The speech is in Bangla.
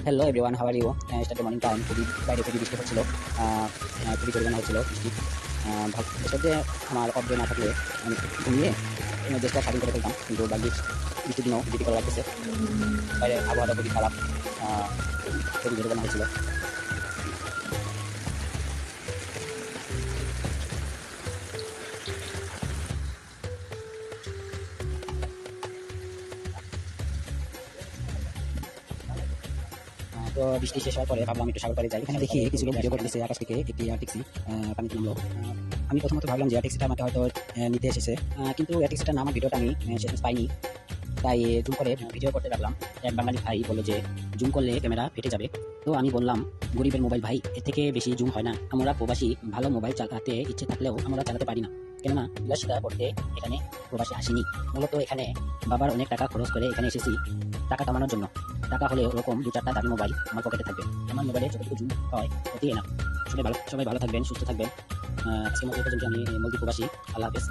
Hello everyone, how are you? স্টার্টে মর্নিং টাইম, বাইরে খুবই বৃষ্টি হচ্ছিল, খুবই পরিমাণে হচ্ছিল বৃষ্টি। এসব যে আমার অর্ধ না থাকলে আমি ঘুমিয়ে দেশটা স্বাধীন করে ফেলতাম, কিন্তু ভাগ্যিস বৃষ্টির দিনও ডিউটি করা লাগতেছে। বাইরে আবহাওয়াটা খুবই খারাপ, খুবই দুর্ঘটনা হয়েছিল। তো বৃষ্টি শেষ হওয়ার পরে ভাবলাম একটু সাগর পাড়ে যাই। এখানে দেখি কিছু লোক ভিডিও করতেছে, আকাশ থেকে একটি এয়ার ট্যাক্সি পানিতে নামলো। আমি প্রথমত ভাবলাম যে এয়ার ট্যাক্সিটা আমাকে হয়তো নিতে এসেছে, কিন্তু এয়ার ট্যাক্সিটা নামার ভিডিওটা আমি শেষ পাইনি। তাই জুম করে ভিডিও করতে লাগলাম। এক বাঙালি ভাই বললো যে জুম করলে ক্যামেরা ফেটে যাবে। তো আমি বললাম, গরিবের মোবাইল ভাই, এর থেকে বেশি জুম হয় না। আমরা প্রবাসী, ভালো মোবাইল চালাতে ইচ্ছে থাকলেও আমরা চালাতে পারি না, কেননা বিলাসিতা করতে এখানে প্রবাসী আসিনি। মূলত এখানে বাবার অনেক টাকা খরচ করে এখানে এসেছি টাকা কামানোর জন্য। টাকা হলে ওরকম 2-4টা দামি মোবাইল আমার পকেটে থাকবে। আমার মোবাইলে যতটুকু জুম হয় অতি না। সবাই ভালো থাকবেন, সুস্থ থাকবেন। আজকের মতো এই পর্যন্ত। আমি মলদ্বীপ প্রবাসী। আল্লাহ হাফেজ।